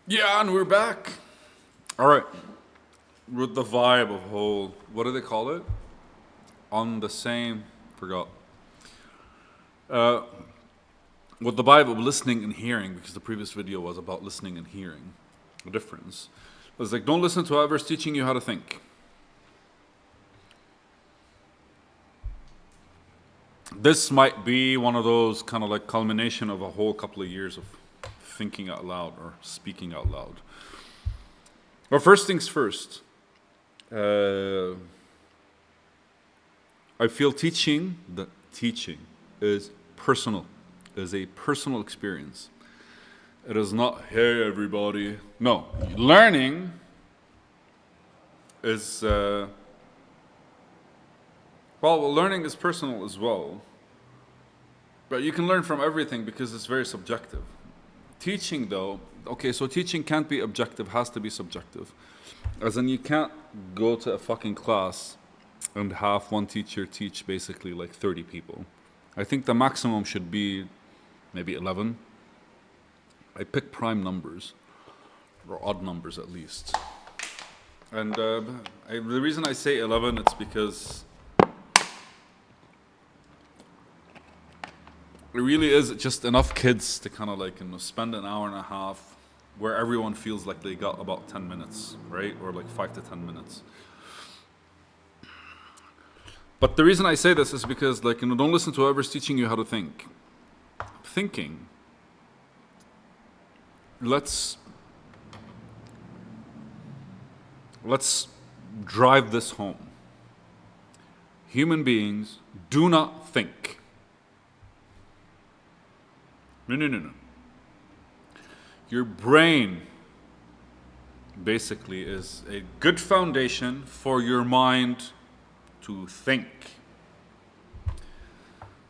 Yeah, and we're back. All right. With the vibe of whole, what do they call it? On the same, forgot. Uh, with the vibe of listening and hearing, because the previous video was about listening and hearing. The difference. It was like, don't listen to whoever's teaching you how to think. This might be one of those kind of like culmination of a whole couple of years of thinking out loud or speaking out loud. Well, first things first. I feel the teaching is personal, is a personal experience. It is not, hey, everybody. No, learning is, learning is personal as well. But you can learn from everything because it's very subjective. Teaching, though, okay, so teaching can't be objective, has to be subjective. As in, you can't go to a fucking class and have one teacher teach basically like 30 people. I think the maximum should be maybe 11. I pick prime numbers, or odd numbers at least. And the reason I say 11, it's because it really is just enough kids to kind of like, spend an hour and a half where everyone feels like they got about 10 minutes, right? Or like 5 to 10 minutes. But the reason I say this is because, like, don't listen to whoever's teaching you how to think. Thinking. Let's drive this home. Human beings do not think. No. Your brain basically is a good foundation for your mind to think.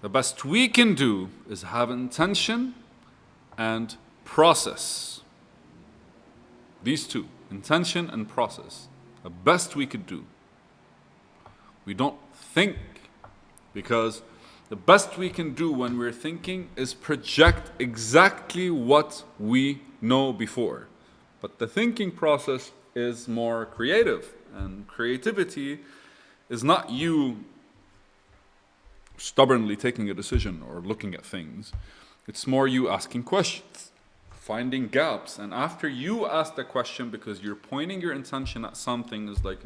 The best we can do is have intention and process. These two, intention and process, the best we could do. We don't think because the best we can do when we're thinking is project exactly what we know before. But the thinking process is more creative, and creativity is not you stubbornly taking a decision or looking at things. It's more you asking questions, finding gaps. And after you ask the question, because you're pointing your intention at something, is like,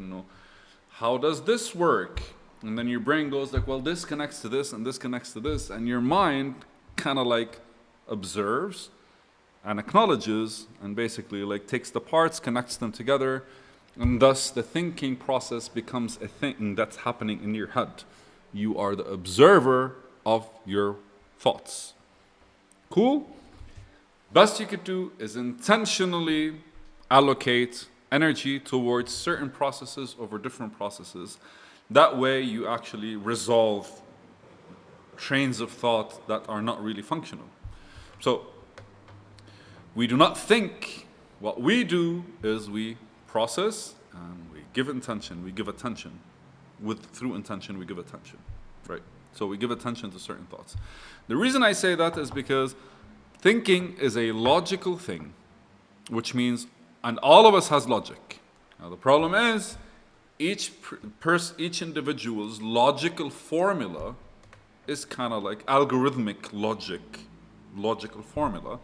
how does this work? And then your brain goes like, well, this connects to this and this connects to this. And your mind kind of like observes and acknowledges and basically like takes the parts, connects them together. And thus the thinking process becomes a thing that's happening in your head. You are the observer of your thoughts. Cool? Best you could do is intentionally allocate energy towards certain processes over different processes. That way you actually resolve trains of thought that are not really functional. So we do not think. What we do is we process and we give intention, we give attention. Through intention, we give attention, right? So we give attention to certain thoughts. The reason I say that is because thinking is a logical thing, which means, and all of us has logic. Now the problem is, each individual's logical formula is kind of like algorithmic logical formula.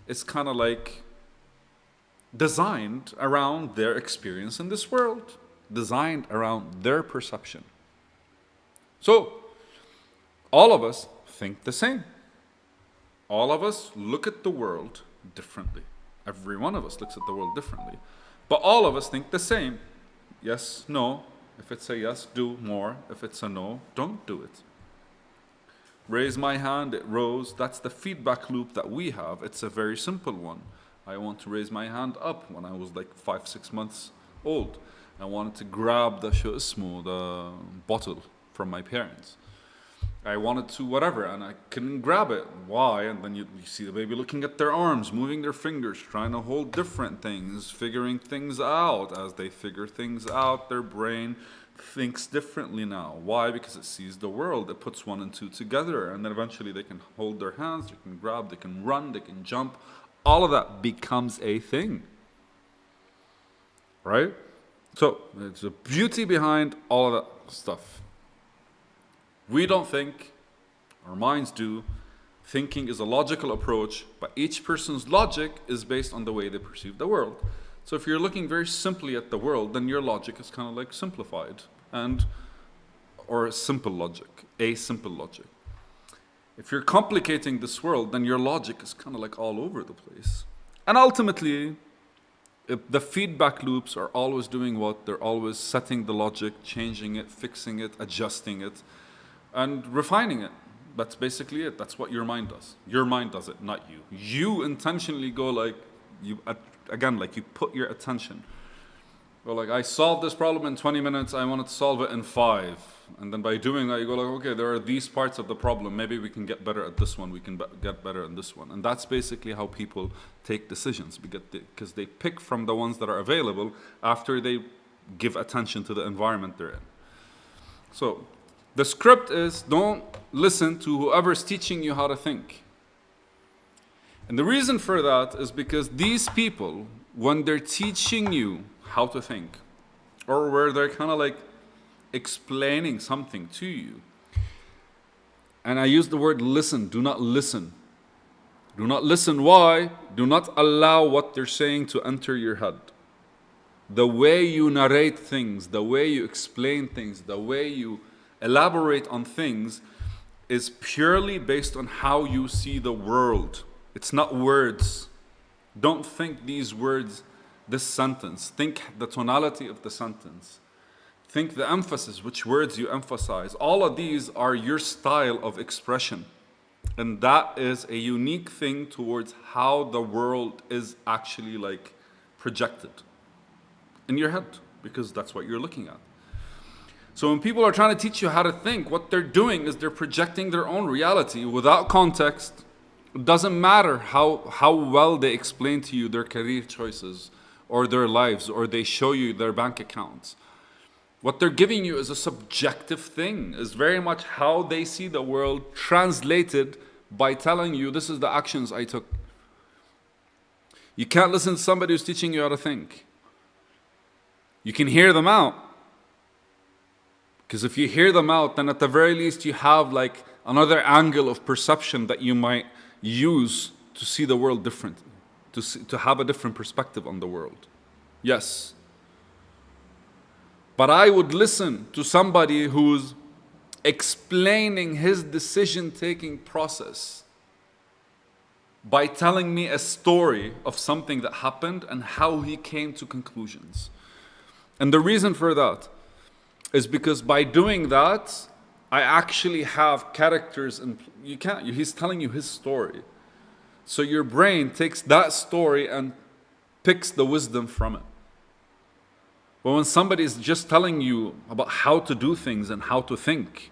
It's kind of like designed around their experience in this world, designed around their perception. So, all of us think the same. All of us look at the world differently. Every one of us looks at the world differently. But all of us think the same. Yes, no. If it's a yes, do more. If it's a no, don't do it. Raise my hand, it rose. That's the feedback loop that we have. It's a very simple one. I want to raise my hand up when I was like 5-6 months old. I wanted to grab the bottle from my parents. I wanted to whatever, and I couldn't grab it. Why? And then you see the baby looking at their arms, moving their fingers, trying to hold different things, figuring things out. As they figure things out, their brain thinks differently now. Why? Because it sees the world. It puts 1 and 2 together, and then eventually they can hold their hands, they can grab, they can run, they can jump. all of that becomes a thing. Right? So, there's a beauty behind all of that stuff. We don't think, our minds do. Thinking is a logical approach, but each person's logic is based on the way they perceive the world. So if you're looking very simply at the world, then your logic is kind of like simplified, or a simple logic, a simple logic. If you're complicating this world, then your logic is kind of like all over the place. And ultimately, the feedback loops are always doing what? They're always setting the logic, changing it, fixing it, adjusting it, and refining it. That's basically it. That's what your mind does. Your mind does it, not you. You intentionally go like, you put your attention. Well, like, I solved this problem in 20 minutes, I wanted to solve it in 5. And then by doing that, you go like, okay, there are these parts of the problem. Maybe we can get better at this one. We can get better at this one. And that's basically how people take decisions, because they pick from the ones that are available after they give attention to the environment they're in. So the script is, don't listen to whoever's teaching you how to think. And the reason for that is because these people, when they're teaching you how to think, or where they're kind of like explaining something to you, and I use the word listen, do not listen. Do not listen. Why? Do not allow what they're saying to enter your head. The way you narrate things, the way you explain things, the way you elaborate on things is purely based on how you see the world. It's not words. Don't think these words, this sentence. Think the tonality of the sentence. Think the emphasis, which words you emphasize. All of these are your style of expression. And that is a unique thing towards how the world is actually like projected in your head, because that's what you're looking at. So when people are trying to teach you how to think, what they're doing is they're projecting their own reality without context. It doesn't matter how well they explain to you their career choices or their lives, or they show you their bank accounts. What they're giving you is a subjective thing, is very much how they see the world translated by telling you this is the actions I took. You can't listen to somebody who's teaching you how to think. You can hear them out. Because if you hear them out, then at the very least you have like another angle of perception that you might use to see the world differently, to have a different perspective on the world. Yes. But I would listen to somebody who's explaining his decision-taking process by telling me a story of something that happened and how he came to conclusions. And the reason for that is because by doing that, I actually have characters, and he's telling you his story. So your brain takes that story and picks the wisdom from it. But when somebody is just telling you about how to do things and how to think,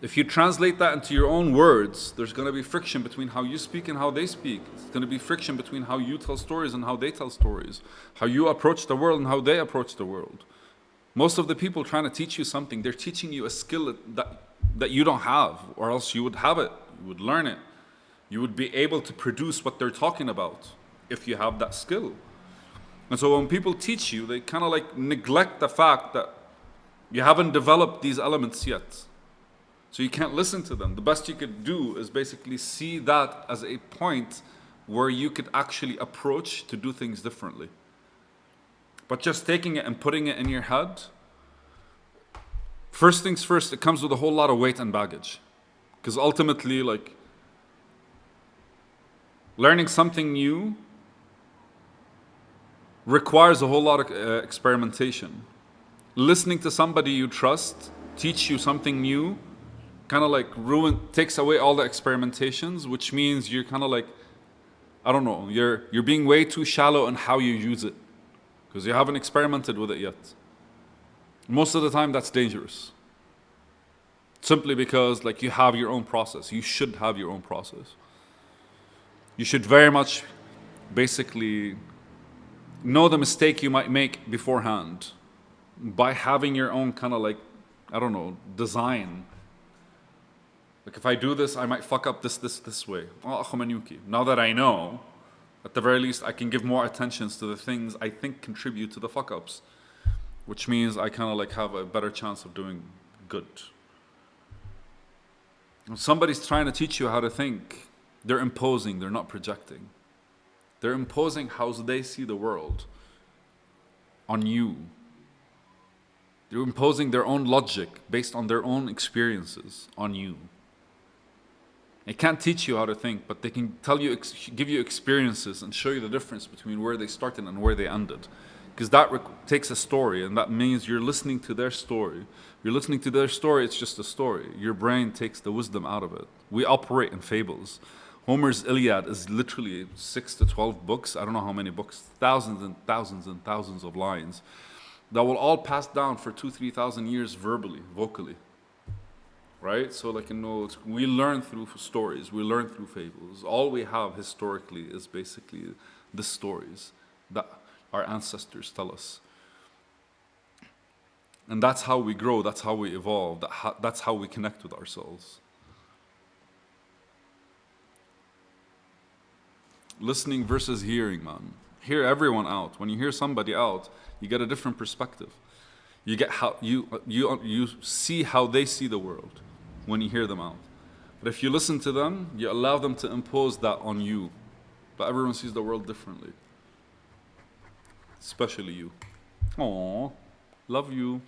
if you translate that into your own words, there's going to be friction between how you speak and how they speak. It's going to be friction between how you tell stories and how they tell stories, how you approach the world and how they approach the world. Most of the people trying to teach you something, they're teaching you a skill that you don't have, or else you would have it, you would learn it. You would be able to produce what they're talking about if you have that skill. And so when people teach you, they kind of like neglect the fact that you haven't developed these elements yet. So you can't listen to them. The best you could do is basically see that as a point where you could actually approach to do things differently. But just taking it and putting it in your head, first things first, it comes with a whole lot of weight and baggage. Because ultimately, like, learning something new requires a whole lot of experimentation. Listening to somebody you trust teach you something new kind of like takes away all the experimentations, which means you're kind of like, I don't know, you're being way too shallow in how you use it because you haven't experimented with it yet. Most of the time that's dangerous. Simply because like you have your own process. You should have your own process. You should very much basically know the mistake you might make beforehand by having your own kind of like, I don't know, design. Like if I do this, I might fuck up this way. Now that I know, At the very least, I can give more attentions to the things I think contribute to the fuck-ups, which means I kind of like have a better chance of doing good. When somebody's trying to teach you how to think, they're imposing, they're not projecting. They're imposing how they see the world on you. They're imposing their own logic based on their own experiences on you. They can't teach you how to think, but they can tell you, give you experiences and show you the difference between where they started and where they ended. Because that takes a story, and that means you're listening to their story. You're listening to their story, it's just a story. Your brain takes the wisdom out of it. We operate in fables. Homer's Iliad is literally 6 to 12 books. I don't know how many books, thousands and thousands and thousands of lines that will all pass down for 2,000-3,000 years verbally, vocally. Right? So like, we learn through stories, we learn through fables. All we have historically is basically the stories that our ancestors tell us. And that's how we grow, that's how we evolve, that's how we connect with ourselves. Listening versus hearing, man. Hear everyone out. When you hear somebody out, you get a different perspective. You get how you see how they see the world when you hear them out. But if you listen to them, you allow them to impose that on you. But everyone sees the world differently. Especially you. Aww. Love you.